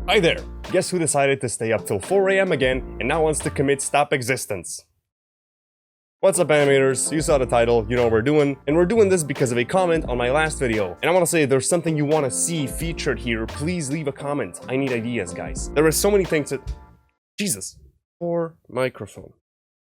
Hi there! Guess who decided to stay up till 4 AM again and now wants to commit stop existence? What's up, animators? You saw the title, you know what we're doing, and we're doing this because of a comment on my last video. And I want to say, if there's something you want to see featured here, please leave a comment. I need ideas, guys. There are so many things that... Jesus. Poor microphone.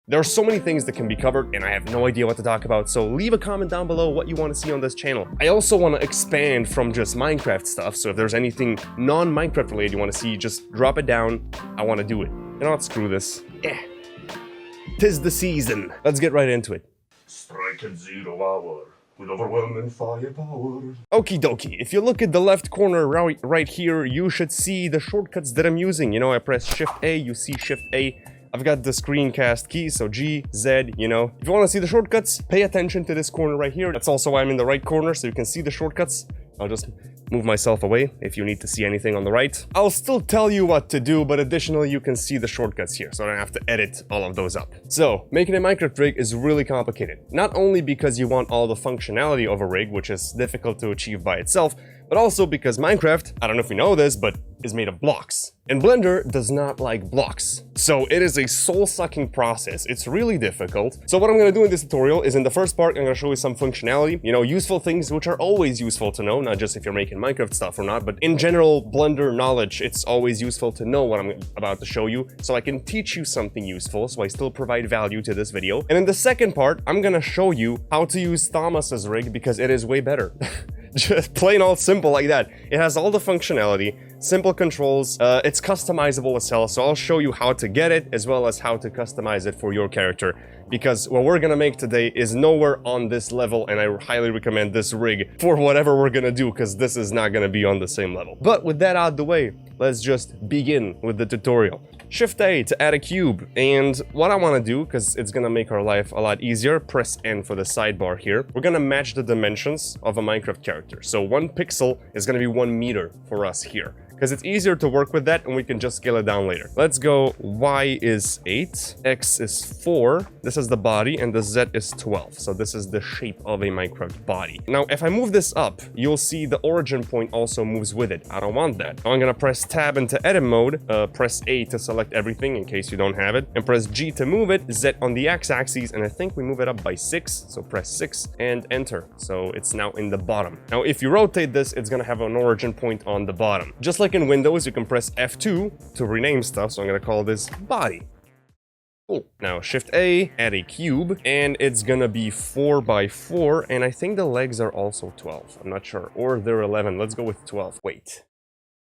There are so many things that can be covered, and I have no idea what to talk about, so leave a comment down below what you want to see on this channel. I also want to expand from just Minecraft stuff, so if there's anything non-Minecraft related you want to see, just drop it down. I want to do it. You know what? Screw this. Tis the season. Let's get right into it. Strike at 0 hour with overwhelming firepower. Okie dokie. If you look at the left corner right here, you should see the shortcuts that I'm using. You know, I press Shift A, you see Shift A. I've got the screencast key, so G, Z, you know. If you want to see the shortcuts, pay attention to this corner right here. That's also why I'm in the right corner, so you can see the shortcuts. I'll just move myself away if you need to see anything on the right. I'll still tell you what to do, but additionally you can see the shortcuts here, so I don't have to edit all of those up. So, making a Minecraft rig is really complicated. Not only because you want all the functionality of a rig, which is difficult to achieve by itself, but also because Minecraft, I don't know if you know this, but is made of blocks. And Blender does not like blocks. So it is a soul-sucking process. It's really difficult. So what I'm gonna do in this tutorial is in the first part, I'm gonna show you some functionality, you know, useful things which are always useful to know, not just if you're making Minecraft stuff or not, but in general, Blender knowledge, it's always useful to know what I'm about to show you, so I can teach you something useful, so I still provide value to this video. And in the second part, I'm gonna show you how to use Thomas's rig because it is way better. Just plain old simple like that. It has all the functionality, simple controls, it's customizable as hell, so I'll show you how to get it as well as how to customize it for your character. Because what we're gonna make today is nowhere on this level, and I highly recommend this rig for whatever we're gonna do, because this is not gonna be on the same level. But with that out of the way, let's just begin with the tutorial. Shift A to add a cube, and what I want to do, because it's gonna make our life a lot easier, press N for the sidebar here. We're gonna match the dimensions of a Minecraft character. So 1 pixel is gonna be 1 meter for us here, because it's easier to work with that and we can just scale it down later. Let's go. Y is 8, X is 4, this is the body, and the Z is 12. So this is the shape of a Minecraft body. Now, if I move this up, you'll see the origin point also moves with it. I don't want that. I'm gonna press Tab into edit mode, press A to select everything in case you don't have it, and press G to move it, Z on the X-axis, and I think we move it up by 6, so press 6 and enter. So it's now in the bottom. Now, if you rotate this, it's gonna have an origin point on the bottom. Just like in Windows, you can press F2 to rename stuff, so I'm gonna call this body. Cool. Now Shift A, add a cube, and it's gonna be 4 by 4, and I think the legs are also 12. I'm not sure, or they're 11. Let's go with 12. Wait.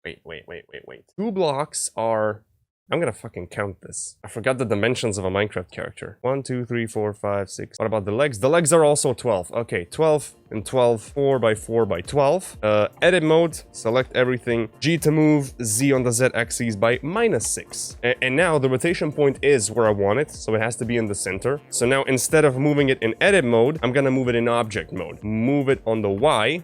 2 blocks are... I'm gonna fucking count this. I forgot the dimensions of a Minecraft character. 1, 2, 3, 4, 5, 6. What about the legs? The legs are also 12. Okay, 12 and 12, 4 by 4 by 12. Edit mode, select everything. G to move, Z on the Z axis by -6. And now the rotation point is where I want it, so it has to be in the center. So now instead of moving it in edit mode, I'm gonna move it in object mode. Move it on the Y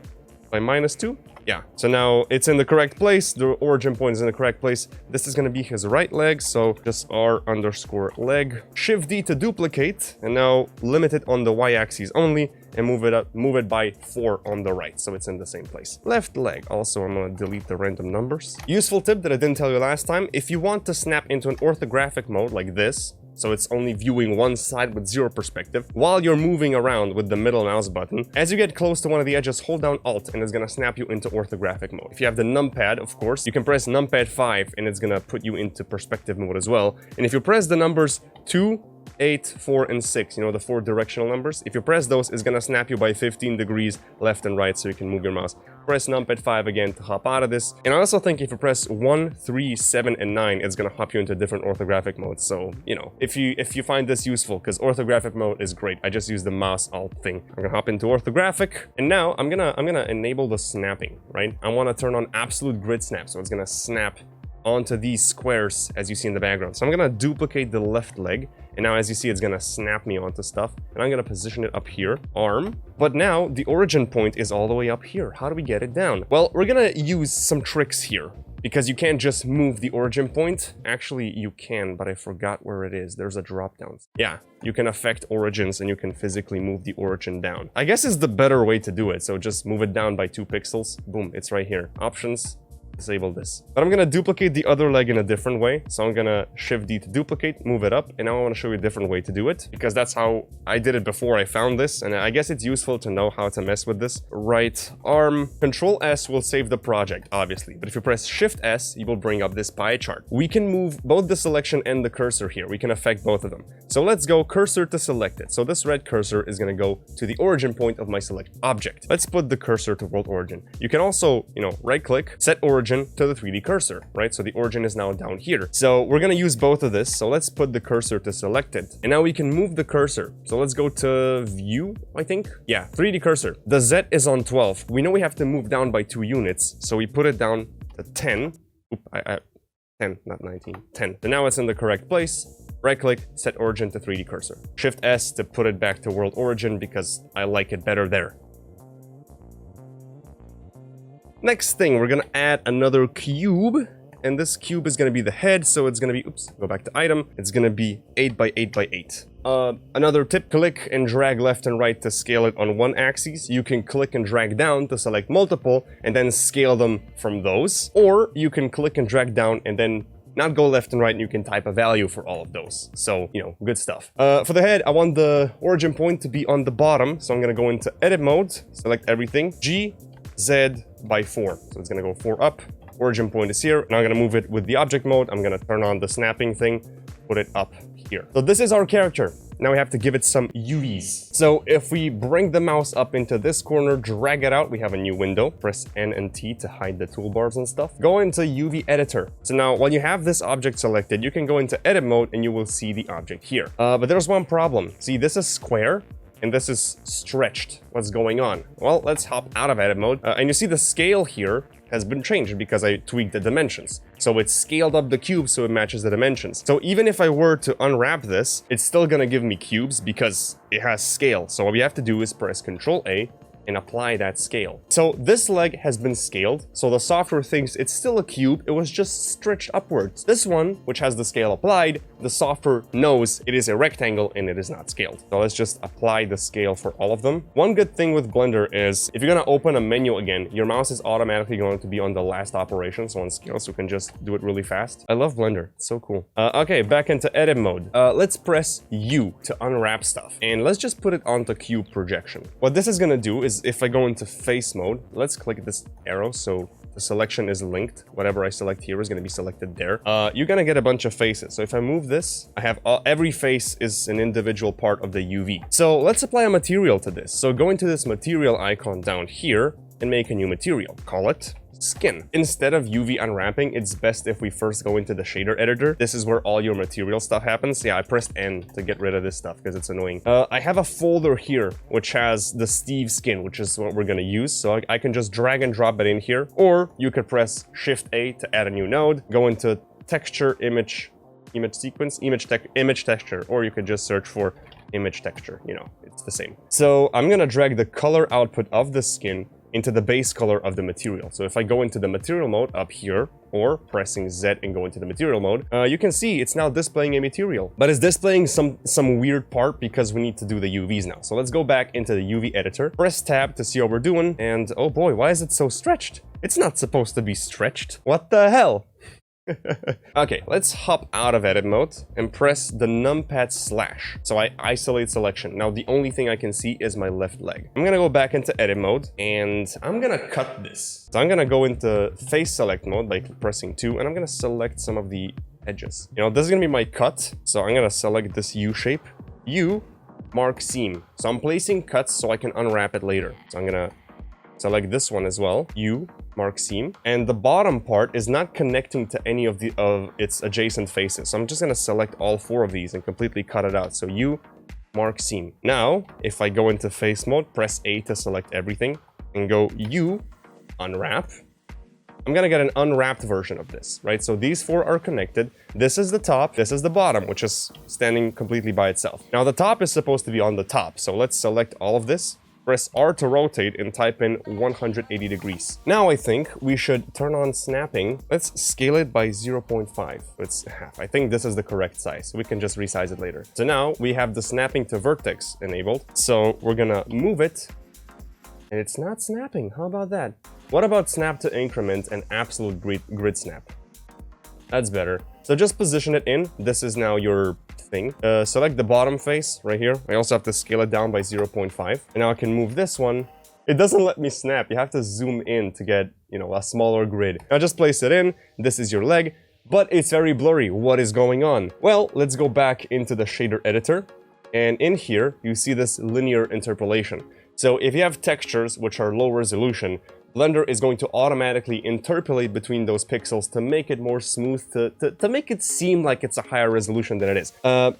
by -2. Yeah, so now it's in the correct place, the origin point is in the correct place. This is gonna be his right leg, so just R_leg. Shift D to duplicate, and now limit it on the Y-axis only, and move it by 4 on the right, so it's in the same place. Left leg, also I'm gonna delete the random numbers. Useful tip that I didn't tell you last time, if you want to snap into an orthographic mode like this, so it's only viewing one side with 0 perspective, while you're moving around with the middle mouse button, as you get close to one of the edges, hold down Alt and it's gonna snap you into orthographic mode. If you have the numpad, of course, you can press numpad 5 and it's gonna put you into perspective mode as well. And if you press the numbers 2, 8, 4, and 6, you know, the 4 directional numbers, if you press those, it's gonna snap you by 15 degrees left and right so you can move your mouse. Press numpad 5 again to hop out of this. And I also think if you press 1, 3, 7, and 9, it's gonna hop you into different orthographic modes. So, you know, if you find this useful, because orthographic mode is great. I just use the mouse alt thing. I'm gonna hop into orthographic, and now I'm gonna enable the snapping, right? I wanna turn on absolute grid snap, so it's gonna snap onto these squares as you see in the background. So I'm gonna duplicate the left leg, and now as you see, it's gonna snap me onto stuff, and I'm gonna position it up here, arm. But now the origin point is all the way up here. How do we get it down? Well, we're gonna use some tricks here, because you can't just move the origin point. Actually, you can, but I forgot where it is. There's a drop down. Yeah, you can affect origins and you can physically move the origin down. I guess it's the better way to do it. So just move it down by 2 pixels. Boom, it's right here. Options, disable this. But I'm gonna duplicate the other leg in a different way. So I'm gonna Shift D to duplicate, move it up, and now I want to show you a different way to do it, because that's how I did it before I found this, and I guess it's useful to know how to mess with this. Right arm, Control S will save the project, obviously, but if you press Shift S, you will bring up this pie chart. We can move both the selection and the cursor here. We can affect both of them. So let's go cursor to selected. So this red cursor is gonna go to the origin point of my select object. Let's put the cursor to world origin. You can also, right click, set origin to the 3D cursor, right? So the origin is now down here. So we're gonna use both of this. So let's put the cursor to selected. And now we can move the cursor. So let's go to view, I think. Yeah, 3D cursor. The Z is on 12. We know we have to move down by 2 units. So we put it down to 10. Oop, 10, not 19, 10. So now it's in the correct place. Right click, set origin to 3D cursor. Shift S to put it back to world origin because I like it better there. Next thing, we're gonna add another cube. And this cube is going to be the head, so it's going to be, oops, go back to item. It's going to be 8 by 8 by 8. Another tip, click and drag left and right to scale it on one axis. You can click and drag down to select multiple and then scale them from those. Or you can click and drag down and then not go left and right, and you can type a value for all of those. So, good stuff. For the head, I want the origin point to be on the bottom. So I'm going to go into edit mode, select everything, G, Z by 4. So it's going to go 4 up. Origin point is here, and I'm gonna move it with the object mode. I'm gonna turn on the snapping thing, put it up here. So this is our character. Now we have to give it some UVs. So if we bring the mouse up into this corner, drag it out, we have a new window. Press N and T to hide the toolbars and stuff. Go into UV editor. So now when you have this object selected, you can go into edit mode and you will see the object here. But there's one problem. See, this is square. And this is stretched. What's going on? Well, let's hop out of edit mode. And you see the scale here has been changed because I tweaked the dimensions. So it's scaled up the cube so it matches the dimensions. So even if I were to unwrap this, it's still gonna give me cubes because it has scale. So what we have to do is press Control A and apply that scale. So this leg has been scaled, so the software thinks it's still a cube, it was just stretched upwards. This one, which has the scale applied, the software knows it is a rectangle and it is not scaled. So let's just apply the scale for all of them. One good thing with Blender is if you're gonna open a menu again, your mouse is automatically going to be on the last operation, so on scale, so you can just do it really fast. I love Blender, it's so cool. Okay, back into edit mode. Let's press U to unwrap stuff, and let's just put it onto cube projection. What this is gonna do is if I go into face mode, let's click this arrow so the selection is linked. Whatever I select here is going to be selected there. You're going to get a bunch of faces. So if I move this, I have every face is an individual part of the UV. So let's apply a material to this. So go into this material icon down here and make a new material. Call it skin. Instead of UV unwrapping, it's best if we first go into the shader editor. This is where all your material stuff happens. Yeah, I pressed N to get rid of this stuff because it's annoying. I have a folder here which has the Steve skin, which is what we're gonna use. So I can just drag and drop it in here, or you could press Shift A to add a new node, go into texture, image sequence, image texture, or you could just search for image texture. It's the same. So I'm gonna drag the color output of the skin into the base color of the material. So if I go into the material mode up here, or pressing Z and go into the material mode, you can see it's now displaying a material. But it's displaying some weird part because we need to do the UVs now. So let's go back into the UV editor, press tab to see what we're doing, and oh boy, why is it so stretched? It's not supposed to be stretched. What the hell? Okay, let's hop out of edit mode and press the numpad / so I isolate selection. Now the only thing I can see is my left leg. I'm gonna go back into edit mode and I'm gonna cut this. So I'm gonna go into face select mode by pressing 2 and I'm gonna select some of the edges. This is gonna be my cut. So I'm gonna select this U shape. U, mark seam. So I'm placing cuts so I can unwrap it later. So I'm gonna select this one as well. U, mark seam. And the bottom part is not connecting to any of its adjacent faces. So I'm just gonna select all 4 of these and completely cut it out. So U, mark seam. Now, if I go into face mode, press A to select everything and go U, unwrap. I'm gonna get an unwrapped version of this, right? So these 4 are connected. This is the top, this is the bottom, which is standing completely by itself. Now the top is supposed to be on the top. So let's select all of this. Press R to rotate and type in 180 degrees. Now I think we should turn on snapping. Let's scale it by 0.5. It's half. I think this is the correct size. We can just resize it later. So now we have the snapping to vertex enabled. So we're gonna move it and it's not snapping. How about that? What about snap to increment and absolute grid snap? That's better. So just position it in. This is now your thing. Select the bottom face right here. I also have to scale it down by 0.5. And now I can move this one. It doesn't let me snap. You have to zoom in to get, you know, a smaller grid. Now just place it in. This is your leg, but it's very blurry. What is going on? Well, let's go back into the shader editor. And in here, you see this linear interpolation. So if you have textures which are low resolution, Blender is going to automatically interpolate between those pixels to make it more smooth, to make it seem like it's a higher resolution than it is.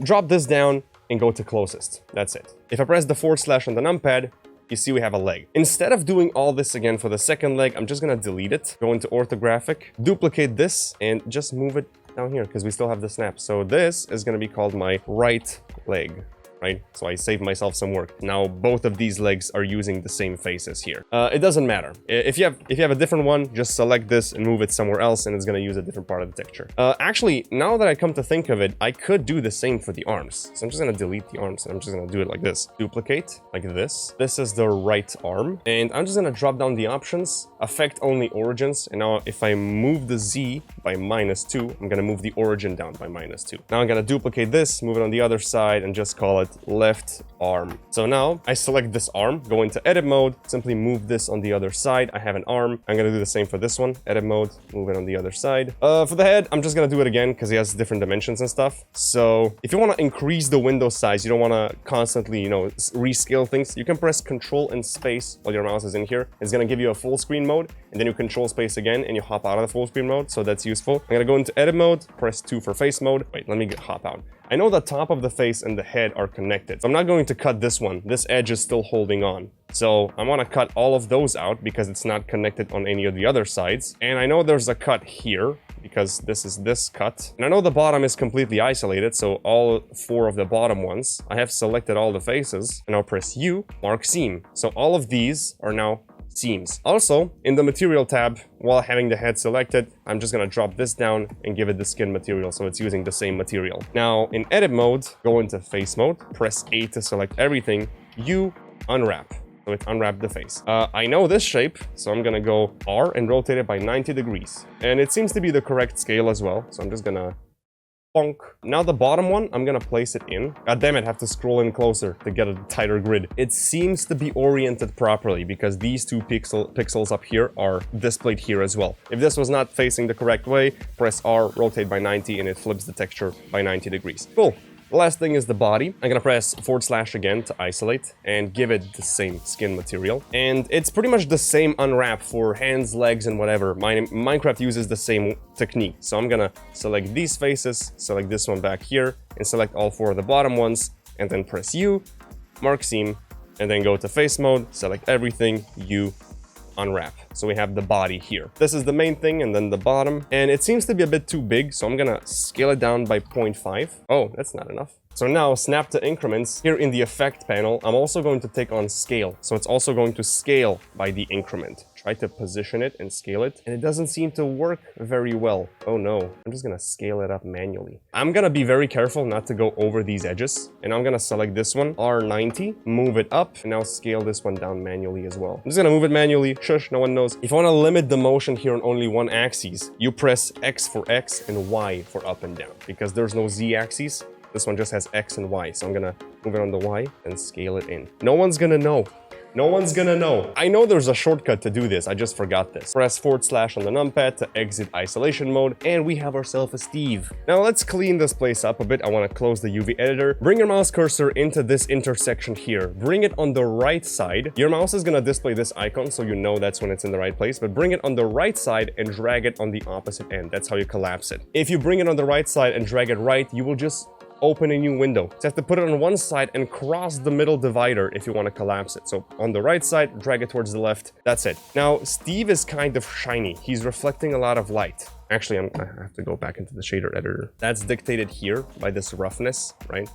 Drop this down and go to closest. That's it. If I press the / on the numpad, you see we have a leg. Instead of doing all this again for the second leg, I'm just gonna delete it, go into orthographic, duplicate this, and just move it down here because we still have the snap. So this is gonna be called my right leg. Right? So I saved myself some work. Now both of these legs are using the same faces here. It doesn't matter. If you have a different one, just select this and move it somewhere else and it's gonna use a different part of the texture. Actually, now that I come to think of it, I could do the same for the arms. So I'm just gonna delete the arms and I'm just gonna do it like this. Duplicate, like this. This is the right arm. And I'm just gonna drop down the options, affect only origins. And now if I move the Z by -2, I'm gonna move the origin down by -2. Now I'm gonna duplicate this, move it on the other side and just call it left arm. So now I select this arm, go into edit mode, simply move this on the other side. I have an arm. I'm gonna do the same for this one. Edit mode, move it on the other side. For the head, I'm just gonna do it again because he has different dimensions and stuff. So if you want to increase the window size, you don't want to constantly, you know, rescale things, you can press Control and Space while your mouse is in here. It's gonna give you a full screen mode, and then you Control Space again and you hop out of the full screen mode. So that's useful. I'm gonna go into edit mode, press 2 for face mode. Wait, let me hop out. I know the top of the face and the head are connected, so I'm not going to cut this one. This edge is still holding on. So I want to cut all of those out because it's not connected on any of the other sides. And I know there's a cut here because this is this cut. And I know the bottom is completely isolated, so all 4 of the bottom ones. I have selected all the faces, and I'll press U, mark seam. So all of these are now seams. Also, in the material tab, while having the head selected, I'm just gonna drop this down and give it the skin material, so it's using the same material. Now, in edit mode, go into face mode, press A to select everything, U, unwrap. So it unwrapped the face. I know this shape, so I'm gonna go R and rotate it by 90 degrees. And it seems to be the correct scale as well, so I'm just gonna bonk. Now the bottom one, I'm gonna place it in. God damn it, I have to scroll in closer to get a tighter grid. It seems to be oriented properly because these 2 pixels up here are displayed here as well. If this was not facing the correct way, press R, rotate by 90, and it flips the texture by 90 degrees. Cool. The last thing is the body. I'm gonna press / again to isolate and give it the same skin material. And it's pretty much the same unwrap for hands, legs, and whatever. Minecraft uses the same technique. So I'm gonna select these faces, select this one back here, and select all 4 of the bottom ones, and then press U, mark seam, and then go to face mode, select everything, U, unwrap. So we have the body here. This is the main thing, and then the bottom. And it seems to be a bit too big, so I'm gonna scale it down by 0.5. Oh, that's not enough. So now, snap to increments. Here in the effect panel, I'm also going to take on scale. So it's also going to scale by the increment. Try to position it and scale it, and it doesn't seem to work very well. Oh no, I'm just gonna scale it up manually. I'm gonna be very careful not to go over these edges, and I'm gonna select this one, R90, move it up, and now scale this one down manually as well. I'm just gonna move it manually, shush, no one knows. If you wanna limit the motion here on only one axis, you press X for X and Y for up and down, because there's no Z axis. This one just has X and Y, so I'm gonna move it on the Y and scale it in. No one's gonna know. No one's gonna know. I know there's a shortcut to do this, I just forgot this. Press / on the numpad to exit isolation mode, and we have ourselves a Steve. Now let's clean this place up a bit. I wanna close the UV editor. Bring your mouse cursor into this intersection here. Bring it on the right side. Your mouse is gonna display this icon, so you know that's when it's in the right place, but bring it on the right side and drag it on the opposite end. That's how you collapse it. If you bring it on the right side and drag it right, you will just open a new window. So you have to put it on one side and cross the middle divider if you want to collapse it. So on the right side, drag it towards the left. That's it. Now, Steve is kind of shiny. He's reflecting a lot of light. Actually, I have to go back into the shader editor. That's dictated here by this roughness, right?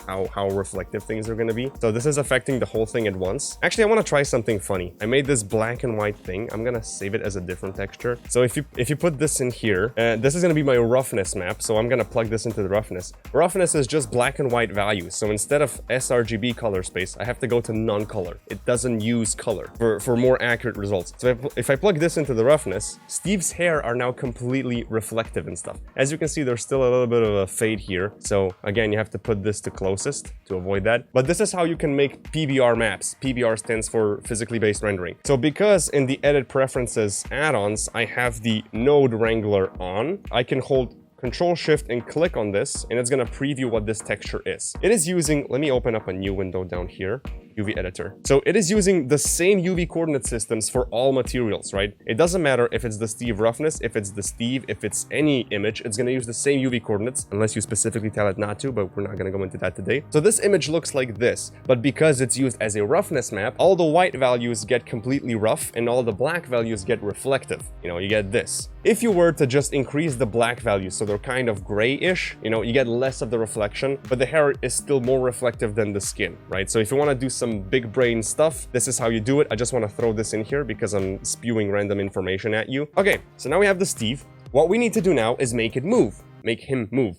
how reflective things are going to be. So this is affecting the whole thing at once. Actually, I want to try something funny. I made this black and white thing. I'm going to save it as a different texture. So if you put this in here, this is going to be my roughness map. So I'm going to plug this into the roughness. Roughness is just black and white values. So instead of sRGB color space, I have to go to non-color. It doesn't use color for more accurate results. So if I plug this into the roughness, Steve's hair are now completely reflective and stuff. As you can see, there's still a little bit of a fade here. So again, you have to put this to closest to avoid that. But this is how you can make PBR maps. PBR stands for physically based rendering. So because in the edit preferences add-ons, I have the node wrangler on, I can hold Control Shift and click on this, and it's gonna preview what this texture is. It is using, let me open up a new window down here, UV editor. So it is using the same UV coordinate systems for all materials, right? It doesn't matter if it's the Steve roughness, if it's the Steve, if it's any image, it's gonna use the same UV coordinates, unless you specifically tell it not to, but we're not gonna go into that today. So this image looks like this, but because it's used as a roughness map, all the white values get completely rough and all the black values get reflective. You know, you get this. If you were to just increase the black values so they're kind of grayish, you know, you get less of the reflection, but the hair is still more reflective than the skin, right? So if you want to do some big brain stuff, this is how you do it. I just want to throw this in here because I'm spewing random information at you. Okay, so now we have the Steve. What we need to do now is make it move. Make him move.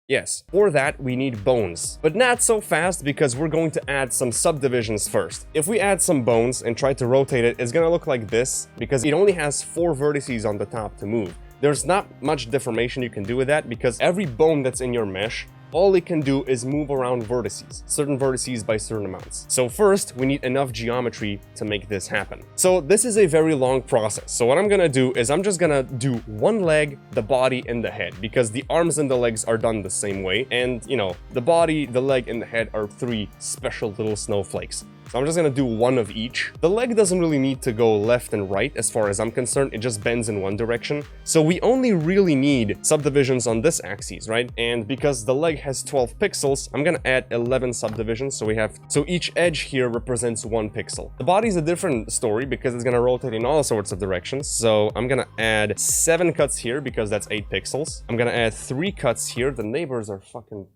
Yes, for that we need bones, but not so fast because we're going to add some subdivisions first. If we add some bones and try to rotate it, it's gonna look like this because it only has 4 vertices on the top to move. There's not much deformation you can do with that because every bone that's in your mesh, all it can do is move around vertices, certain vertices by certain amounts. So first, we need enough geometry to make this happen. So this is a very long process. So what I'm gonna do is I'm just gonna do one leg, the body, and the head, because the arms and the legs are done the same way. And, you know, the body, the leg, and the head are 3 special little snowflakes. So I'm just gonna do one of each. The leg doesn't really need to go left and right as far as I'm concerned, it just bends in one direction. So we only really need subdivisions on this axis, right? And because the leg has 12 pixels, I'm gonna add 11 subdivisions, so each edge here represents 1 pixel. The body's a different story because it's gonna rotate in all sorts of directions, so I'm gonna add 7 cuts here because that's 8 pixels. I'm gonna add 3 cuts here. The neighbors are fucking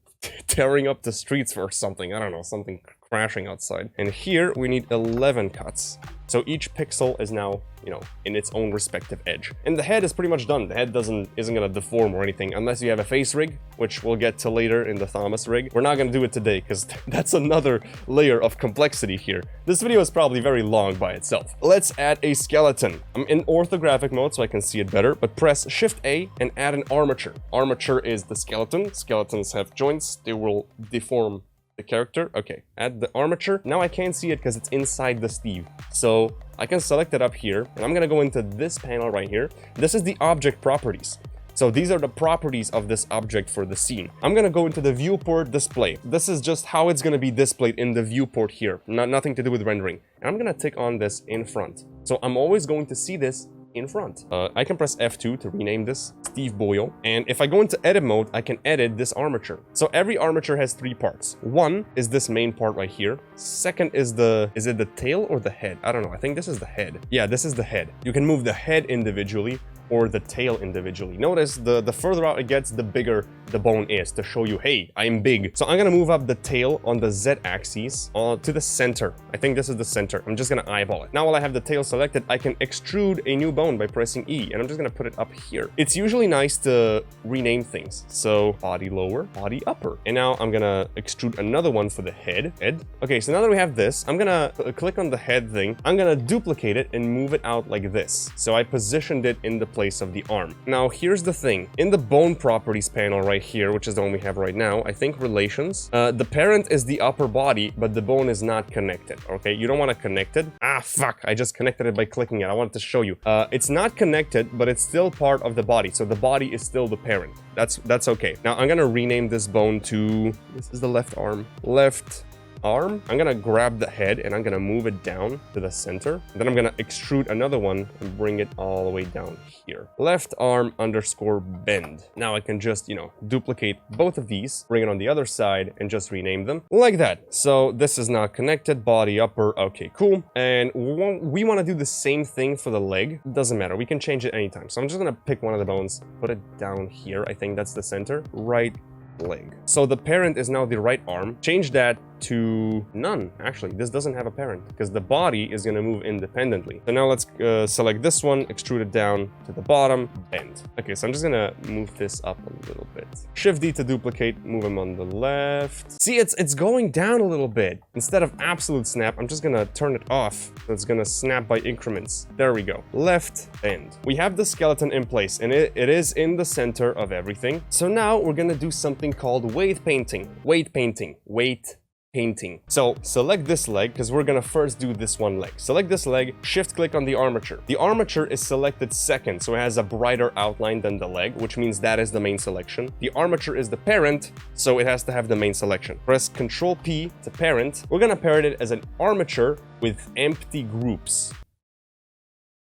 tearing up the streets for something, I don't know, something crashing outside. And here we need 11 cuts. So each pixel is now, you know, in its own respective edge. And the head is pretty much done. The head isn't gonna deform or anything unless you have a face rig, which we'll get to later in the Thomas rig. We're not gonna do it today because that's another layer of complexity here. This video is probably very long by itself. Let's add a skeleton. I'm in orthographic mode so I can see it better, but press Shift A and add an armature. Armature is the skeleton. Skeletons have joints. They will deform the character. Okay, add the armature. Now I can't see it because it's inside the Steve. So I can select it up here, and I'm gonna go into this panel right here. This is the object properties. So these are the properties of this object for the scene. I'm gonna go into the viewport display. This is just how it's gonna be displayed in the viewport here. Nothing to do with rendering. And I'm gonna tick on this in front. So I'm always going to see this in front. I can press F2 to rename this Steve Boyle, and if I go into edit mode, I can edit this armature. So every armature has 3 parts. One is this main part right here. Second is it the tail or the head? I don't know. I think this is the head. Yeah, this is the head. You can move the head individually or the tail individually. Notice the further out it gets, the bigger the bone is to show you, hey, I'm big. So I'm gonna move up the tail on the Z axis to the center. I think this is the center. I'm just gonna eyeball it. Now while I have the tail selected, I can extrude a new bone by pressing E, and I'm just gonna put it up here. It's usually nice to rename things. So body lower, body upper. And now I'm gonna extrude another one for the head. Okay, so now that we have this, I'm gonna click on the head thing. I'm gonna duplicate it and move it out like this. So I positioned it in the place of the arm. Now here's the thing. In the bone properties panel right here, which is the one we have right now, I think relations, the parent is the upper body, but the bone is not connected. Okay, you don't want to connect it. Ah, fuck, I just connected it by clicking it. I wanted to show you. It's not connected, but it's still part of the body, so the body is still the parent. That's okay. Now I'm gonna rename this bone to, this is the left arm. Left arm. I'm gonna grab the head and I'm gonna move it down to the center. Then I'm gonna extrude another one and bring it all the way down here. Left arm underscore bend. Now I can just, you know, duplicate both of these, bring it on the other side, and just rename them like that. So this is not connected. Body upper. Okay, cool. And we want to do the same thing for the leg. Doesn't matter. We can change it anytime. So I'm just gonna pick one of the bones, put it down here. I think that's the center. Right leg. So the parent is now the right arm. Change that to none. Actually, this doesn't have a parent because the body is going to move independently. So now let's select this one, extrude it down to the bottom, bend. Okay, so I'm just going to move this up a little bit. Shift D to duplicate, move him on the left. See, it's going down a little bit. Instead of absolute snap, I'm just going to turn it off. So it's going to snap by increments. There we go. Left, bend. We have the skeleton in place and it is in the center of everything. So now we're going to do something called weight painting. Weight painting. Weight painting. So select this leg because we're gonna first do this one leg. Select this leg, shift click on the armature. The armature is selected second, so it has a brighter outline than the leg, which means that is the main selection. The armature is the parent, so it has to have the main selection. Press Ctrl P to parent. We're gonna parent it as an armature with empty groups.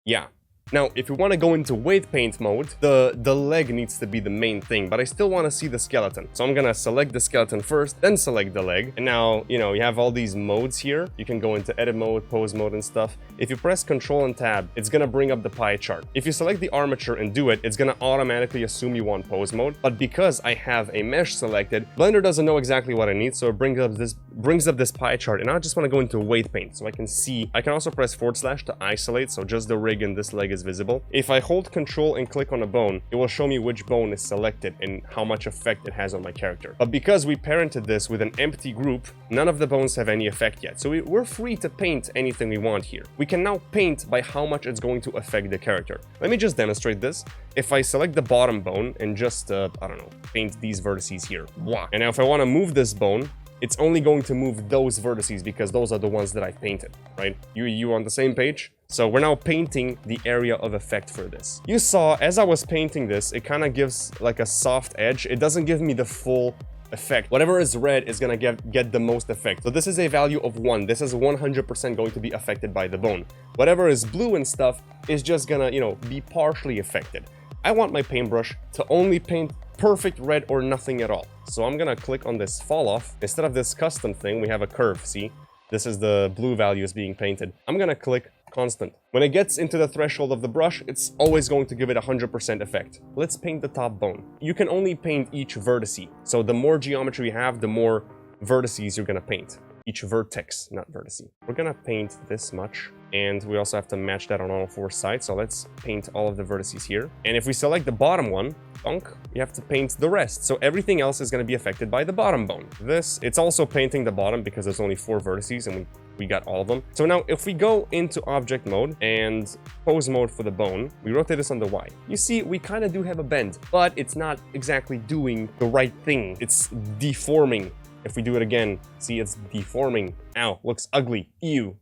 Yeah. Now, if you want to go into weight paint mode, the leg needs to be the main thing, but I still want to see the skeleton. So I'm going to select the skeleton first, then select the leg. And now, you know, you have all these modes here. You can go into edit mode, pose mode and stuff. If you press Control and Tab, it's going to bring up the pie chart. If you select the armature and do it, it's going to automatically assume you want pose mode. But because I have a mesh selected, Blender doesn't know exactly what I need, so it brings up this pie chart. And I just want to go into weight paint so I can see. I can also press / to isolate, so just the rig and this leg is visible. If I hold Control and click on a bone, it will show me which bone is selected and how much effect it has on my character. But because we parented this with an empty group, none of the bones have any effect yet. So we're free to paint anything we want here. We can now paint by how much it's going to affect the character. Let me just demonstrate this. If I select the bottom bone and just, I don't know, paint these vertices here. Wow. And now if I want to move this bone, it's only going to move those vertices because those are the ones that I've painted, right? You on the same page? So we're now painting the area of effect for this. You saw, as I was painting this, it kind of gives like a soft edge. It doesn't give me the full effect. Whatever is red is gonna get the most effect. So this is a value of 1. This is 100% going to be affected by the bone. Whatever is blue and stuff is just gonna, you know, be partially affected. I want my paintbrush to only paint perfect red or nothing at all. So I'm gonna click on this fall off. Instead of this custom thing, we have a curve, see? This is the blue values being painted. I'm gonna click constant. When it gets into the threshold of the brush, it's always going to give it 100% effect. Let's paint the top bone. You can only paint each vertice. So the more geometry you have, the more vertices you're gonna paint. Each vertex, not vertice. We're gonna paint this much. And we also have to match that on all 4 sides. So let's paint all of the vertices here. And if we select the bottom one, you have to paint the rest. So everything else is going to be affected by the bottom bone. It's also painting the bottom because there's only 4 vertices and we got all of them. So now if we go into object mode and pose mode for the bone, we rotate this on the Y. You see, we kind of do have a bend, but it's not exactly doing the right thing. It's deforming. If we do it again, see, it's deforming. Ow, looks ugly. Ew.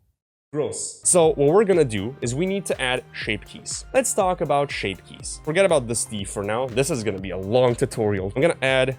Gross. So what we're gonna do is we need to add shape keys. Let's talk about shape keys. Forget about this D for now. This is gonna be a long tutorial. I'm gonna add...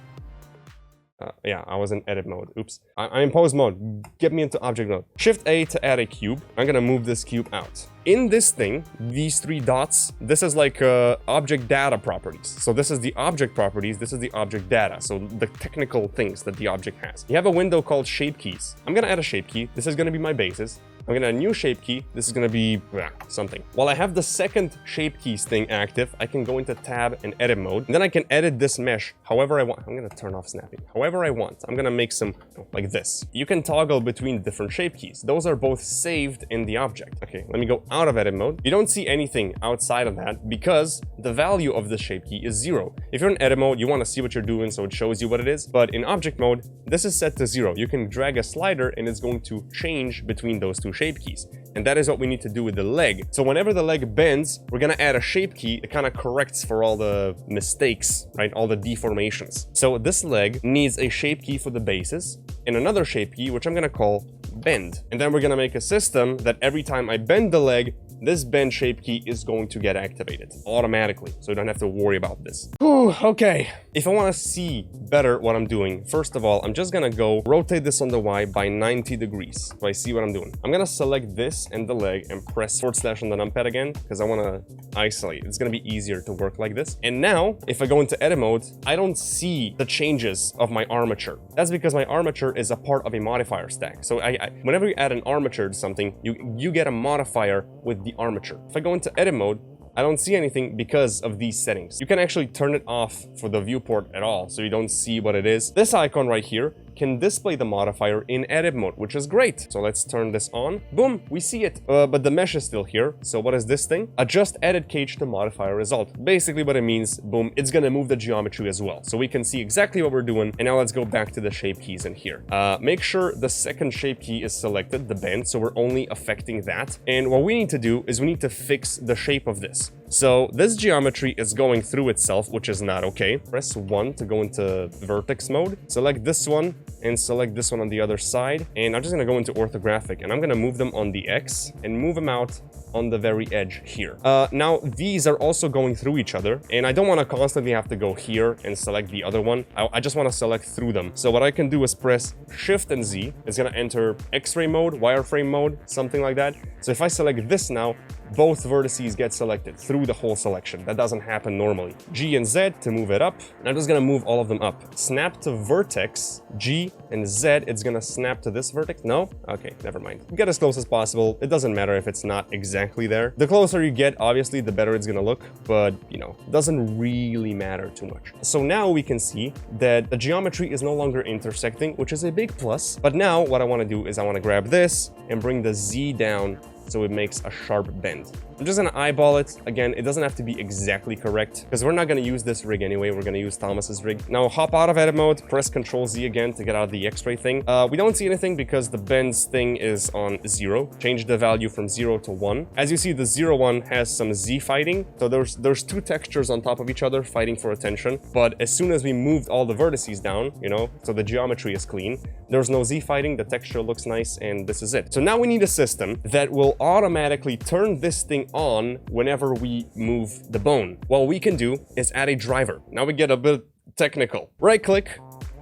yeah, I was in edit mode. Oops. I'm in pose mode. Get me into object mode. Shift A to add a cube. I'm gonna move this cube out. In this thing, these 3 dots, this is like object data properties. So this is the object properties, this is the object data. So the technical things that the object has. You have a window called shape keys. I'm gonna add a shape key. This is gonna be my basis. I'm gonna add a new shape key. This is gonna be something. While I have the second shape keys thing active, I can go into tab and edit mode. And then I can edit this mesh however I want. I'm gonna turn off snapping. However I want. I'm gonna make some like this. You can toggle between different shape keys. Those are both saved in the object. Okay, let me go out of edit mode. You don't see anything outside of that because the value of the shape key is 0. If you're in edit mode, you want to see what you're doing so it shows you what it is. But in object mode, this is set to 0. You can drag a slider and it's going to change between those 2 shape keys. And that is what we need to do with the leg. So whenever the leg bends, we're gonna add a shape key. It kind of corrects for all the mistakes, right? All the deformations. So this leg needs a shape key for the bases and another shape key, which I'm gonna call bend. And then we're gonna make a system that every time I bend the leg, this bend shape key is going to get activated automatically, so you don't have to worry about this. Whew, okay. If I want to see better what I'm doing, first of all, I'm just gonna go rotate this on the Y by 90 degrees, so I see what I'm doing. I'm gonna select this and the leg and press / on the numpad again, because I want to isolate. It's gonna be easier to work like this. And now, if I go into edit mode, I don't see the changes of my armature. That's because my armature is a part of a modifier stack. So whenever you add an armature to something, you get a modifier with the armature. If I go into edit mode, I don't see anything because of these settings. You can actually turn it off for the viewport at all, so you don't see what it is. This icon right here can display the modifier in edit mode, which is great. So let's turn this on. Boom, we see it. But the mesh is still here. So what is this thing? Adjust edit cage to modifier result. Basically what it means, boom, it's gonna move the geometry as well. So we can see exactly what we're doing. And now let's go back to the shape keys in here. Make sure the second shape key is selected, the bend, so we're only affecting that. And what we need to do is we need to fix the shape of this. So this geometry is going through itself, which is not okay. Press 1 to go into vertex mode. Select this one and select this one on the other side. And I'm just gonna go into orthographic and I'm gonna move them on the X and move them out on the very edge here. Now these are also going through each other and I don't want to constantly have to go here and select the other one. I just want to select through them. So what I can do is press Shift and Z. It's gonna enter X-ray mode, wireframe mode, something like that. So if I select this now, both vertices get selected through the whole selection. That doesn't happen normally. G and Z to move it up. And I'm just gonna move all of them up. Snap to vertex, G and Z, it's gonna snap to this vertex. No? Okay, never mind. Get as close as possible. It doesn't matter if it's not exactly there. The closer you get, obviously, the better it's gonna look, but you know, it doesn't really matter too much. So now we can see that the geometry is no longer intersecting, which is a big plus. But now what I wanna do is I wanna grab this and bring the Z down so it makes a sharp bend. I'm just gonna eyeball it. Again, it doesn't have to be exactly correct because we're not gonna use this rig anyway. We're gonna use Thomas's rig. Now hop out of edit mode, press Ctrl Z again to get out of the X-ray thing. We don't see anything because the bends thing is on 0. Change the value from 0 to 1. As you see, the 0 one has some Z fighting. So there's two textures on top of each other fighting for attention. But as soon as we moved all the vertices down, you know, so the geometry is clean, there's no Z fighting, the texture looks nice, and this is it. So now we need a system that will automatically turn this thing on whenever we move the bone. What we can do is add a driver. Now we get a bit technical. Right click,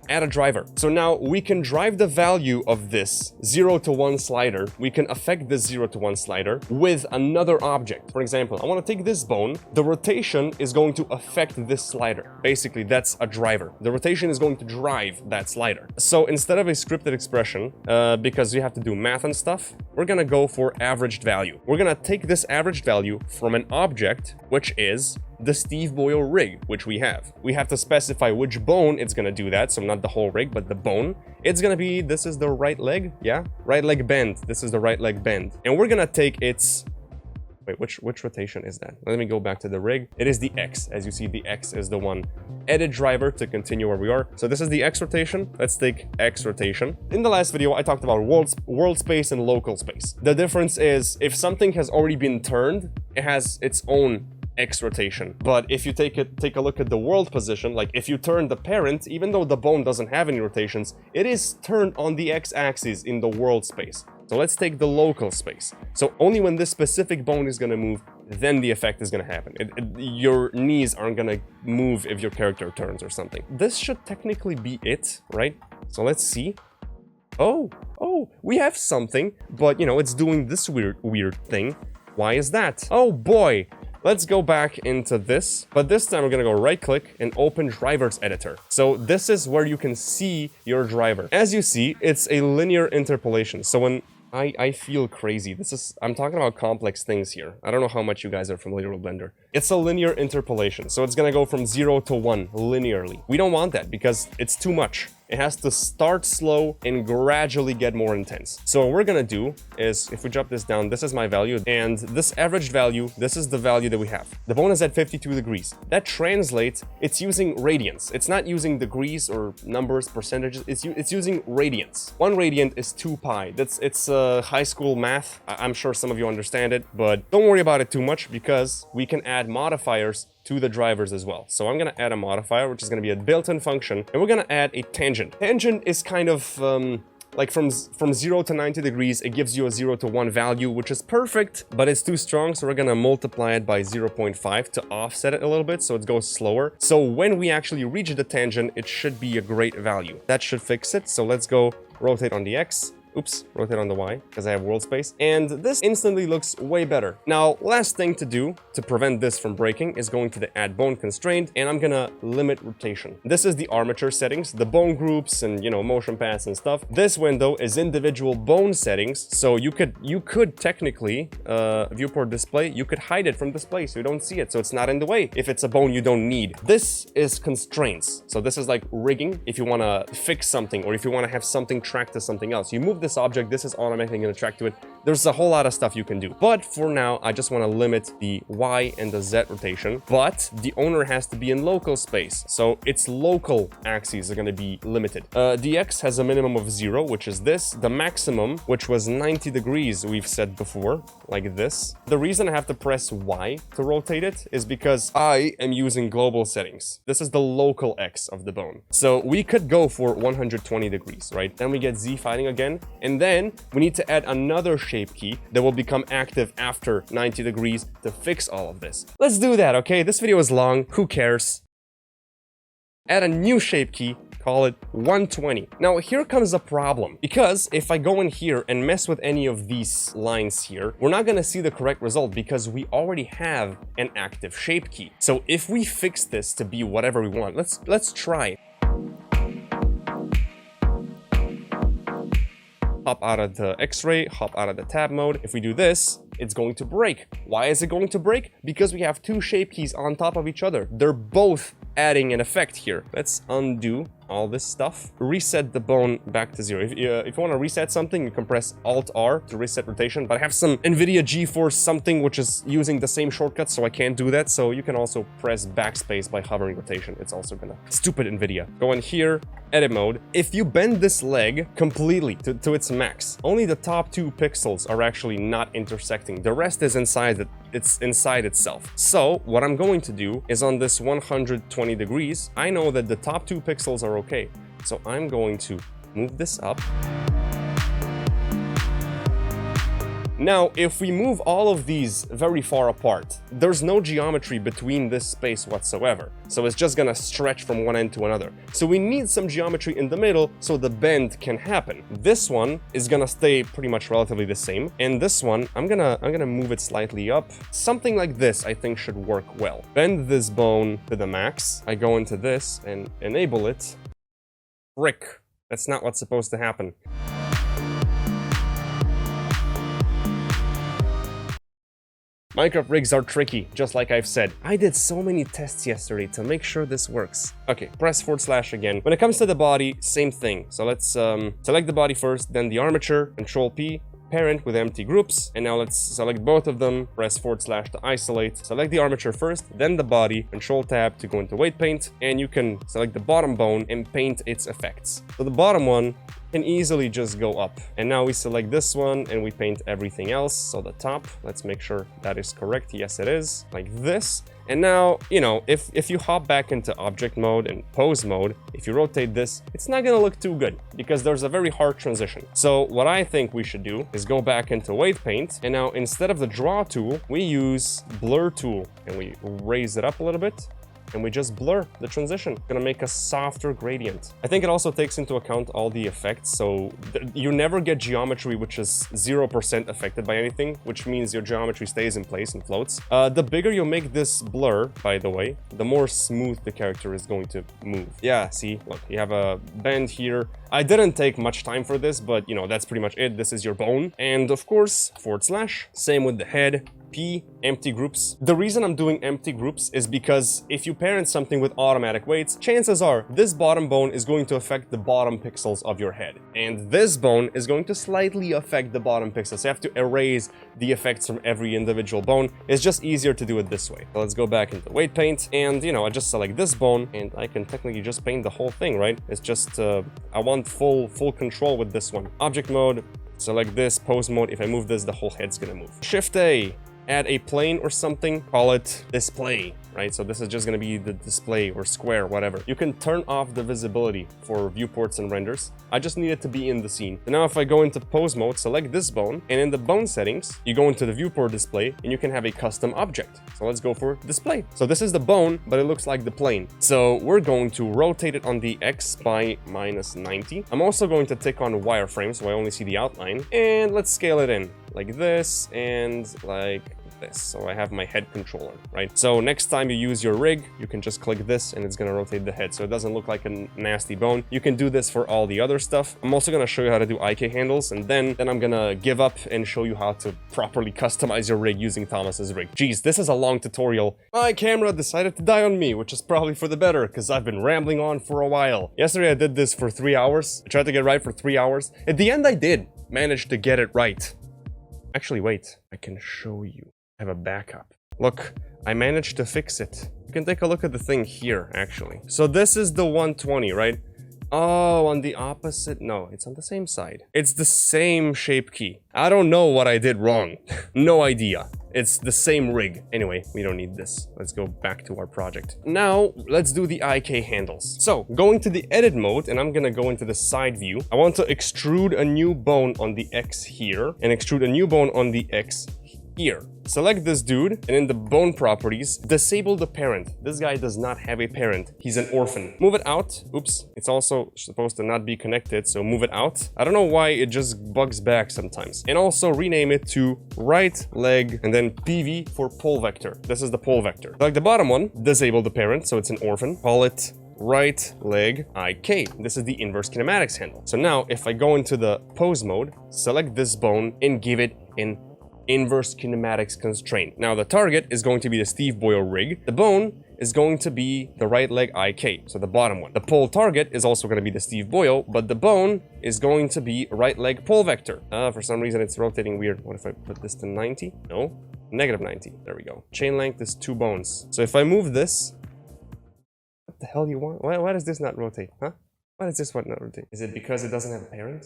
add a driver. So now we can drive the value of this 0 to 1 slider. We can affect this 0 to 1 slider with another object. For example, I want to take this bone. The rotation is going to affect this slider. Basically, that's a driver. The rotation is going to drive that slider. So instead of a scripted expression, because you have to do math and stuff, we're gonna go for averaged value. We're gonna take this averaged value from an object, which is the Steve Boyle rig, which we have. We have to specify which bone it's gonna do that, so not the whole rig, but the bone. It's gonna be, this is the right leg, yeah? Right leg bend, this is the right leg bend. And we're gonna take its, wait, which rotation is that? Let me go back to the rig. It is the X, as you see, the X is the one. Edit driver to continue where we are. So this is the X rotation. Let's take X rotation. In the last video, I talked about world space and local space. The difference is if something has already been turned, it has its own X rotation. But if you take a look at the world position, like if you turn the parent, even though the bone doesn't have any rotations, it is turned on the X axis in the world space. So let's take the local space. So only when this specific bone is gonna move, then the effect is gonna happen. Your knees aren't gonna move if your character turns or something. This should technically be it, right? So let's see. Oh, we have something, but you know, it's doing this weird thing. Why is that? Oh boy. Let's go back into this, but this time we're gonna go right click and open drivers editor. So this is where you can see your driver. As you see, it's a linear interpolation. So when I feel crazy. I'm talking about complex things here. I don't know how much you guys are familiar with Blender. It's a linear interpolation, so it's gonna go from 0 to 1 linearly. We don't want that because it's too much. It has to start slow and gradually get more intense. So what we're gonna do is, if we drop this down, this is my value, and this average value, this is the value that we have. The bone is at 52 degrees. That translates, it's using radians. It's not using degrees or numbers, percentages, it's using radians. 1 radian is 2 pi. It's high school math. I'm sure some of you understand it, but don't worry about it too much because we can add modifiers to the drivers as well. So I'm gonna add a modifier, which is gonna be a built-in function, and we're gonna add a tangent. Tangent is kind of like from 0 to 90 degrees, it gives you a 0 to 1 value, which is perfect, but it's too strong, so we're gonna multiply it by 0.5 to offset it a little bit, so it goes slower. So when we actually reach the tangent, it should be a great value. That should fix it, so let's go rotate on the X, Oops, rotate on the Y, because I have world space. And this instantly looks way better. Now, last thing to do to prevent this from breaking is going to the add bone constraint, and I'm gonna limit rotation. This is the armature settings, the bone groups and, you know, motion paths and stuff. This window is individual bone settings, so you could technically, viewport display, you could hide it from display so you don't see it, so it's not in the way if it's a bone you don't need. This is constraints. So this is like rigging if you want to fix something or if you want to have something track to something else. You move this object, this is automatically going to track to it. There's a whole lot of stuff you can do. But for now, I just want to limit the Y and the Z rotation. But the owner has to be in local space. So its local axes are going to be limited. The X has a minimum of 0, which is this. The maximum, which was 90 degrees, we've said before, like this. The reason I have to press Y to rotate it is because I am using global settings. This is the local X of the bone. So we could go for 120 degrees, right? Then we get Z fighting again. And then we need to add another shape key that will become active after 90 degrees to fix all of this. Let's do that, okay? This video is long. Who cares? Add a new shape key. Call it 120. Now, here comes a problem, because if I go in here and mess with any of these lines here, we're not gonna see the correct result because we already have an active shape key. So if we fix this to be whatever we want, let's try. Hop out of the X-ray, hop out of the tab mode. If we do this, it's going to break. Why is it going to break? Because we have two shape keys on top of each other. They're both adding an effect here. Let's undo all this stuff. Reset the bone back to 0. If you want to reset something, you can press Alt-R to reset rotation, but I have some NVIDIA GeForce something which is using the same shortcut, so I can't do that. So you can also press backspace by hovering rotation. It's also gonna... Stupid NVIDIA. Go in here, edit mode. If you bend this leg completely to its max, only the top 2 pixels are actually not intersecting. The rest is inside it. It's inside itself. So what I'm going to do is on this 120 degrees, I know that the top 2 pixels are okay. So I'm going to move this up. Now, if we move all of these very far apart, there's no geometry between this space whatsoever. So it's just gonna stretch from one end to another. So we need some geometry in the middle so the bend can happen. This one is gonna stay pretty much relatively the same. And this one, I'm gonna move it slightly up. Something like this, I think, should work well. Bend this bone to the max. I go into this and enable it. Frick. That's not what's supposed to happen. Minecraft rigs are tricky, just like I've said. I did so many tests yesterday to make sure this works. Okay, press / again. When it comes to the body, same thing. So let's select the body first, then the armature, Control P, parent with empty groups, and now let's select both of them, press / to isolate, select the armature first, then the body, Control Tab to go into weight paint, and you can select the bottom bone and paint its effects. So the bottom one can easily just go up. And now we select this one and we paint everything else. So the top, let's make sure that is correct. Yes, it is, like this. And now, you know, if you hop back into object mode and pose mode, if you rotate this, it's not gonna look too good because there's a very hard transition. So what I think we should do is go back into weight paint. And now instead of the draw tool, we use blur tool and we raise it up a little bit. And we just blur the transition. Gonna make a softer gradient. I think it also takes into account all the effects, so you never get geometry which is 0% affected by anything, which means your geometry stays in place and floats. The bigger you make this blur, by the way, the more smooth the character is going to move. Yeah, see, look, you have a bend here. I didn't take much time for this, but you know, that's pretty much it. This is your bone. And of course, / same with the head. P, empty groups. The reason I'm doing empty groups is because if you parent something with automatic weights, chances are this bottom bone is going to affect the bottom pixels of your head. And this bone is going to slightly affect the bottom pixels. So you have to erase the effects from every individual bone. It's just easier to do it this way. So let's go back into weight paint and, you know, I just select this bone and I can technically just paint the whole thing, right? It's just, I want full control with this one. Object mode, select this, pose mode. If I move this, the whole head's gonna move. Shift A. Add a plane or something, call it display. right? So this is just going to be the display or square, whatever. You can turn off the visibility for viewports and renders. I just need it to be in the scene. So now if I go into pose mode, select this bone, and in the bone settings, you go into the viewport display and you can have a custom object. So let's go for display. So this is the bone, but it looks like the plane. So we're going to rotate it on the X by -90. I'm also going to tick on wireframe so I only see the outline, and let's scale it in like this and like this. So I have my head controller, right? So next time you use your rig, you can just click this and it's going to rotate the head so it doesn't look like a nasty bone. You can do this for all the other stuff. I'm also going to show you how to do IK handles, and then I'm going to give up and show you how to properly customize your rig using Thomas's rig. Geez, this is a long tutorial. My camera decided to die on me, which is probably for the better because I've been rambling on for a while. Yesterday I did this for 3 hours. I tried to get it right for 3 hours. At the end I did manage to get it right. Actually, wait, I can show you. I have a backup. Look, I managed to fix it. You can take a look at the thing here, actually. So this is the 120, right? Oh, on the opposite? No, it's on the same side. It's the same shape key. I don't know what I did wrong. No idea. It's the same rig. Anyway, we don't need this. Let's go back to our project. Now, let's do the IK handles. So, going to the edit mode, and I'm gonna go into the side view. I want to extrude a new bone on the X here, and extrude a new bone on the X here. Select this dude, and in the bone properties, disable the parent. This guy does not have a parent. He's an orphan. Move it out. Oops. It's also supposed to not be connected, so move it out. I don't know why it just bugs back sometimes. And also rename it to right leg, and then PV for pole vector. This is the pole vector. Like the bottom one, disable the parent, so it's an orphan. Call it right leg IK. This is the inverse kinematics handle. So now, if I go into the pose mode, select this bone, and give it an inverse kinematics constraint. Now the target is going to be the Steve Boyle rig. The bone is going to be the right leg IK, so the bottom one. The pole target is also going to be the Steve Boyle, but the bone is going to be right leg pole vector. For some reason it's rotating weird. What if I put this to 90? No, -90. There we go. Chain length is 2 bones. So if I move this, what the hell you want? Why does this not rotate, huh? Why does this one not rotate? Is it because it doesn't have a parent?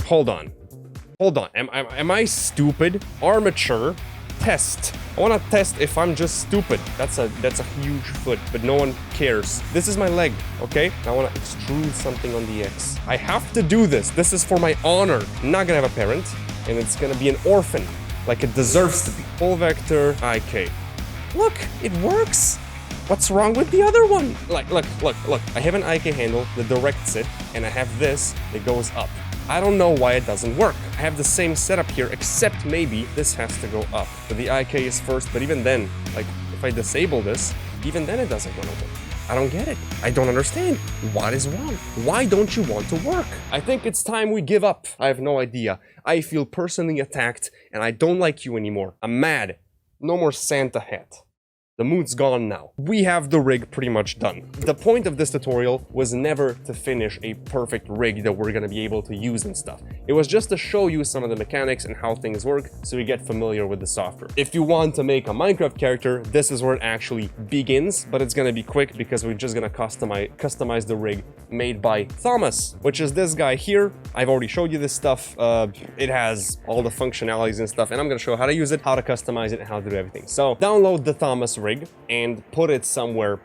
Hold on. Hold on. Am I stupid? Armature test. I want to test if I'm just stupid. That's a huge foot, but no one cares. This is my leg, okay? I want to extrude something on the X. I have to do this. This is for my honor. I'm not gonna have a parent, and it's gonna be an orphan, like it deserves to be. Pole vector IK. Look, it works. What's wrong with the other one? Like, look. I have an IK handle that directs it, and I have this that goes up. I don't know why it doesn't work. I have the same setup here, except maybe this has to go up. So the IK is first, but even then, like, if I disable this, even then it doesn't want to work. I don't get it. I don't understand. What is wrong? Why don't you want to work? I think it's time we give up. I have no idea. I feel personally attacked, and I don't like you anymore. I'm mad. No more Santa hat. The mood's gone now. We have the rig pretty much done. The point of this tutorial was never to finish a perfect rig that we're gonna be able to use and stuff. It was just to show you some of the mechanics and how things work so you get familiar with the software. If you want to make a Minecraft character, this is where it actually begins, but it's gonna be quick because we're just gonna customize the rig made by Thomas, which is this guy here. I've already showed you this stuff. It has all the functionalities and stuff, and I'm gonna show how to use it, how to customize it, and how to do everything. So download the Thomas rig and put it somewhere.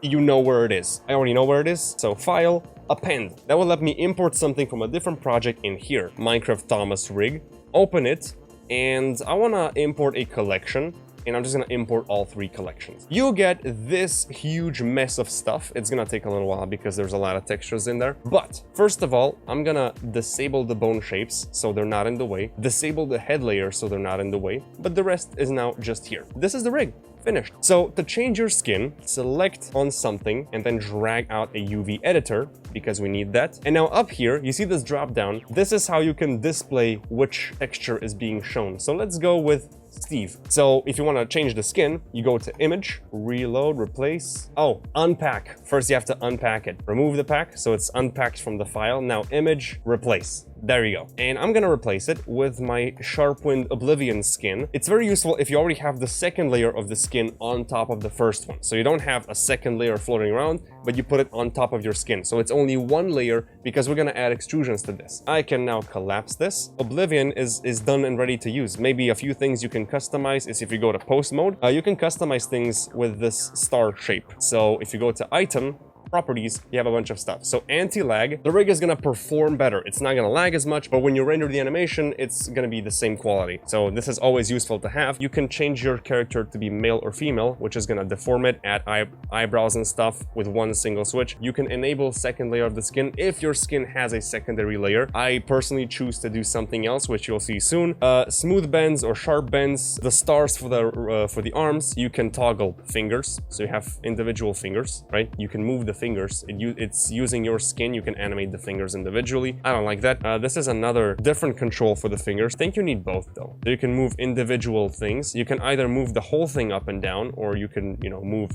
You know where it is. I already know where it is. So file, append. That will let me import something from a different project in here. Minecraft Thomas rig. Open it, and I want to import a collection, and I'm just going to import all 3 collections. You'll get this huge mess of stuff. It's going to take a little while because there's a lot of textures in there. But first of all, I'm going to disable the bone shapes so they're not in the way. Disable the head layer so they're not in the way. But the rest is now just here. This is the rig. Finished. So to change your skin, select on something and then drag out a UV editor because we need that. And now up here, you see this drop down. This is how you can display which texture is being shown. So let's go with Steve. So if you want to change the skin, you go to image, reload, replace. Oh, unpack. First you have to unpack it. Remove the pack, so it's unpacked from the file. Now image, replace. There you go. And I'm gonna replace it with my SharpWind Oblivion skin. It's very useful if you already have the second layer of the skin on top of the first one. So you don't have a second layer floating around, but you put it on top of your skin. So it's only one layer because we're gonna add extrusions to this. I can now collapse this. Oblivion is done and ready to use. Maybe a few things you can customize is if you go to post mode, you can customize things with this star shape. So if you go to item, properties, you have a bunch of stuff. So anti-lag, the rig is gonna perform better. It's not gonna lag as much, but when you render the animation, it's gonna be the same quality. So this is always useful to have. You can change your character to be male or female, which is gonna deform it, add eyebrows and stuff with one single switch. You can enable second layer of the skin if your skin has a secondary layer. I personally choose to do something else, which you'll see soon. Smooth bends or sharp bends, the stars for the arms, you can toggle fingers. So you have individual fingers, right? You can move the fingers. It's using your skin. You can animate the fingers individually. I don't like that. This is another different control for the fingers. I think you need both though. So you can move individual things. You can either move the whole thing up and down, or you can, you know, move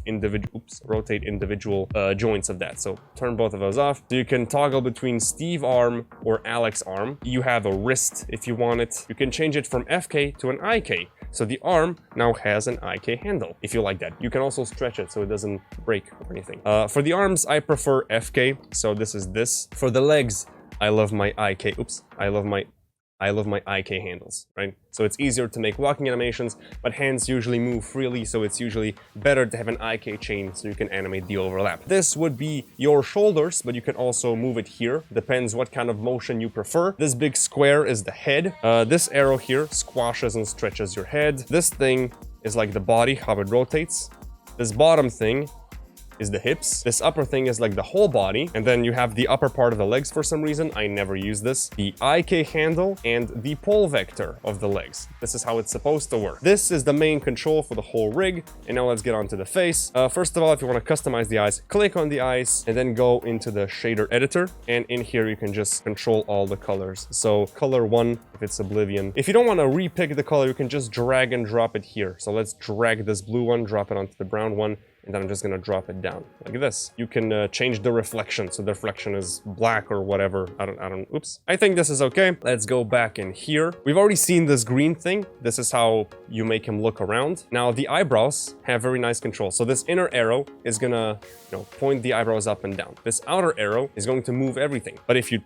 rotate individual joints of that. So turn both of those off. So you can toggle between Steve arm or Alex arm. You have a wrist if you want it. You can change it from FK to an IK. So the arm now has an IK handle, if you like that. You can also stretch it so it doesn't break or anything. For the arms, I prefer FK, so this is this. For the legs, I love my IK, I love my IK handles, right? So it's easier to make walking animations, but hands usually move freely, so it's usually better to have an IK chain so you can animate the overlap. This would be your shoulders, but you can also move it here. Depends what kind of motion you prefer. This big square is the head. This arrow here squashes and stretches your head. This thing is like the body, how it rotates. This bottom thing is the hips. This upper thing is like the whole body, and then you have the upper part of the legs for some reason. I never use this. The IK handle and the pole vector of the legs. This is how it's supposed to work. This is the main control for the whole rig. And now let's get on to the face. First of all, if you want to customize the eyes, click on the eyes and then go into the shader editor. And in here, you can just control all the colors. So color 1, if it's Oblivion. If you don't want to repick the color, you can just drag and drop it here. So let's drag this blue one, drop it onto the brown one. And then I'm just gonna drop it down like this. You can change the reflection, so the reflection is black or whatever. Oops. I think this is okay. Let's go back in here. We've already seen this green thing. This is how you make him look around. Now the eyebrows have very nice control. So this inner arrow is gonna, point the eyebrows up and down. This outer arrow is going to move everything. But if you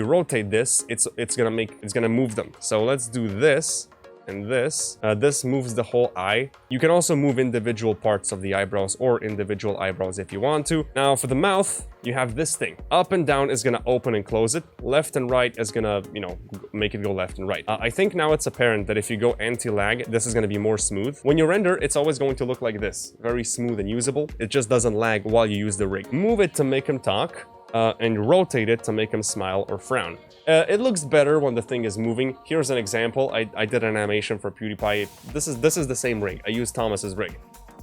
rotate this, it's gonna move them. So let's do this. And this moves the whole eye. You can also move individual parts of the eyebrows or individual eyebrows if you want to. Now for the mouth, you have this thing. Up and down is gonna open and close it. Left and right is gonna, make it go left and right. I think now it's apparent that if you go anti-lag, this is gonna be more smooth. When you render, it's always going to look like this. Very smooth and usable. It just doesn't lag while you use the rig. Move it to make him talk. And rotate it to make him smile or frown. It looks better when the thing is moving. Here's an example. I did an animation for PewDiePie. This is the same rig. I used Thomas's rig.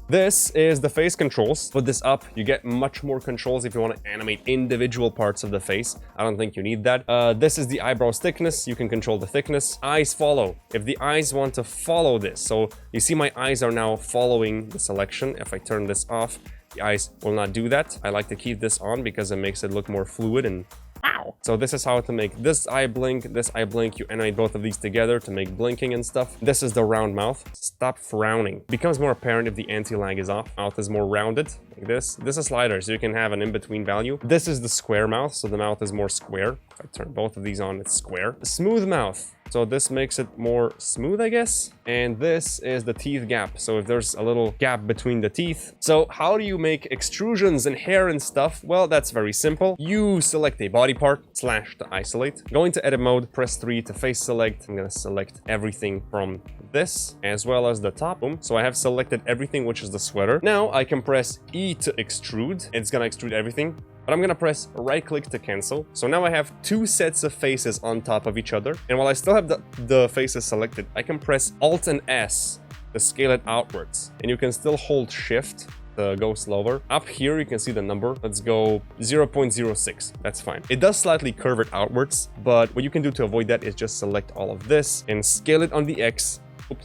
This is the face controls. Put this up, you get much more controls if you want to animate individual parts of the face. I don't think you need that. This is the eyebrows thickness. You can control the thickness. Eyes follow. If the eyes want to follow this, so you see my eyes are now following the selection. If I turn this off, the eyes will not do that. I like to keep this on because it makes it look more fluid and wow. So this is how to make this eye blink, You animate both of these together to make blinking and stuff. This is the round mouth. Stop frowning. Becomes more apparent if the anti-lag is off. Mouth is more rounded, like this. This is slider, so you can have an in-between value. This is the square mouth, so the mouth is more square. If I turn both of these on, it's square. Smooth mouth. So this makes it more smooth, I guess. And this is the teeth gap. So if there's a little gap between the teeth. So how do you make extrusions and hair and stuff? Well, that's very simple. You select a body part, slash to isolate. Go into edit mode, press 3 to face select. I'm gonna select everything from this as well as the top. Boom. So I have selected everything, which is the sweater. Now I can press E to extrude. It's gonna extrude everything. But I'm gonna press right click to cancel. So now I have 2 sets of faces on top of each other. And while I still have the faces selected, I can press Alt and S to scale it outwards. And you can still hold Shift to go slower. Up here, you can see the number. Let's go 0.06. That's fine. It does slightly curve it outwards, but what you can do to avoid that is just select all of this and scale it on the X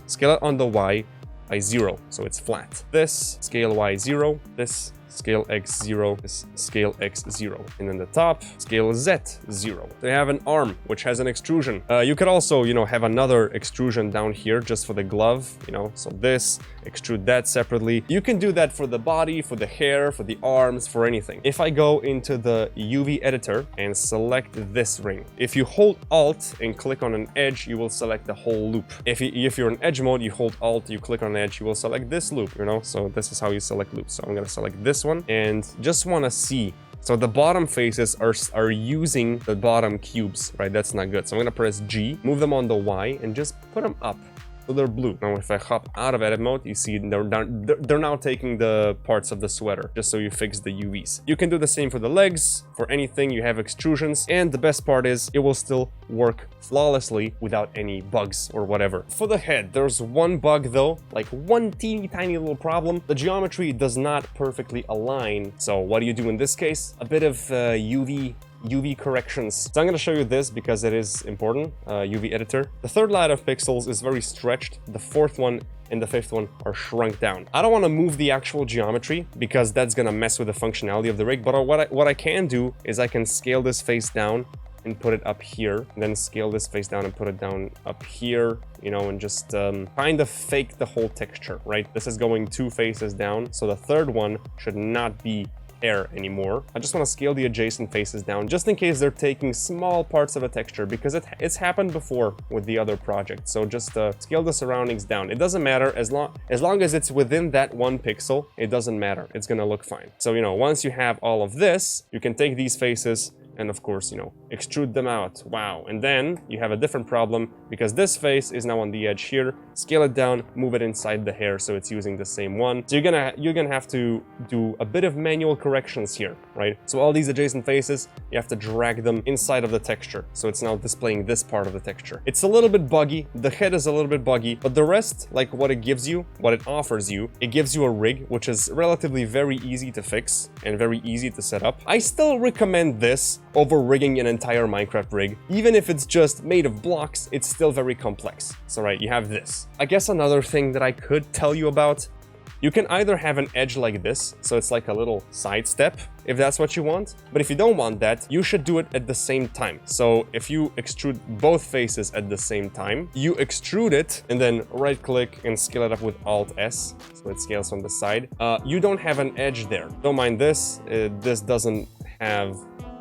scale it on the Y by 0, so it's flat. This, scale Y 0, this, scale X 0, this scale X 0. And then the top, scale Z 0. They have an arm, which has an extrusion. You could also, you know, have another extrusion down here just for the glove, you know, so this, extrude that separately. You can do that for the body, for the hair, for the arms, for anything. If I go into the UV editor and select this ring, if you hold Alt and click on an edge, you will select the whole loop. If you're in edge mode, you hold Alt, you click on an edge, you will select this loop, you know, so this is how you select loops. So I'm gonna select this one and just want to see. So the bottom faces are using the bottom cubes, right? That's not good. So I'm gonna press G, move them on the Y, and just put them up. So they're blue. Now if I hop out of edit mode, you see they're now taking the parts of the sweater, just so you fix the UVs. You can do the same for the legs, for anything. You have extrusions, and the best part is it will still work flawlessly without any bugs or whatever. For the head, there's one bug though, like one teeny tiny little problem. The geometry does not perfectly align. So what do you do in this case? A bit of UV corrections. So I'm going to show you this because it is important. UV editor. The third line of pixels is very stretched. The fourth one and the fifth one are shrunk down. I don't want to move the actual geometry because that's going to mess with the functionality of the rig. But what I can do is I can scale this face down and put it up here, and then scale this face down and put it down up here, you know, and just kind of fake the whole texture, right? This is going 2 faces down, so the third one should not be hair anymore. I just want to scale the adjacent faces down just in case they're taking small parts of a texture, because it's happened before with the other project. So just scale the surroundings down. It doesn't matter as long as it's within that 1 pixel, it doesn't matter. It's gonna look fine. So, you know, once you have all of this, you can take these faces and of course, you know, extrude them out. Wow. And then you have a different problem because this face is now on the edge here. Scale it down, move it inside the hair so it's using the same one. So you're gonna have to do a bit of manual corrections here, right? So all these adjacent faces, you have to drag them inside of the texture. So it's now displaying this part of the texture. It's a little bit buggy. The head is a little bit buggy, but the rest, like what it gives you, what it offers you, it gives you a rig, which is relatively very easy to fix and very easy to set up. I still recommend this over rigging an entire Minecraft rig. Even if it's just made of blocks, it's still very complex. So right, you have this. I guess another thing that I could tell you about, you can either have an edge like this, so it's like a little side step, if that's what you want. But if you don't want that, you should do it at the same time. So if you extrude both faces at the same time, you extrude it and then right click and scale it up with Alt S, so it scales from the side. You don't have an edge there. Don't mind this. This doesn't have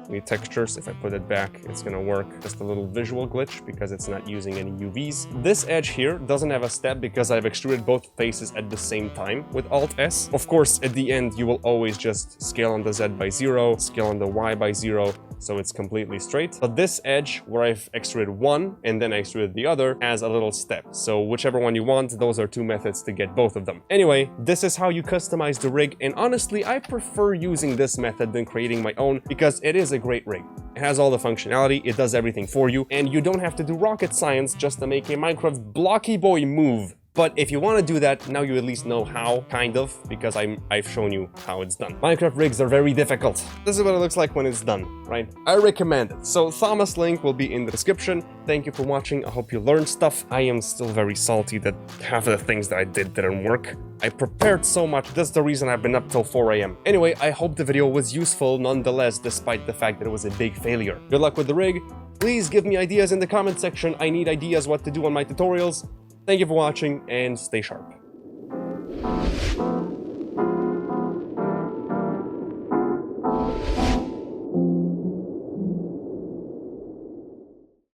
any textures. If I put it back, it's gonna work. Just a little visual glitch because it's not using any UVs. This edge here doesn't have a step because I've extruded both faces at the same time with Alt S. Of course, at the end, you will always just scale on the Z by 0, scale on the Y by 0, so it's completely straight. But this edge, where I've extruded one and then I extruded the other, has a little step. So whichever one you want, those are 2 methods to get both of them. Anyway, this is how you customize the rig, and honestly, I prefer using this method than creating my own because it is a great rig. It has all the functionality, it does everything for you, and you don't have to do rocket science just to make a Minecraft blocky boy move. But if you want to do that, now you at least know how, kind of, because I've shown you how it's done. Minecraft rigs are very difficult. This is what it looks like when it's done, right? I recommend it. So Thomas' link will be in the description. Thank you for watching. I hope you learned stuff. I am still very salty that half of the things that I did didn't work. I prepared so much. That's the reason I've been up till 4 AM. Anyway, I hope the video was useful nonetheless, despite the fact that it was a big failure. Good luck with the rig. Please give me ideas in the comment section. I need ideas what to do on my tutorials. Thank you for watching and stay sharp.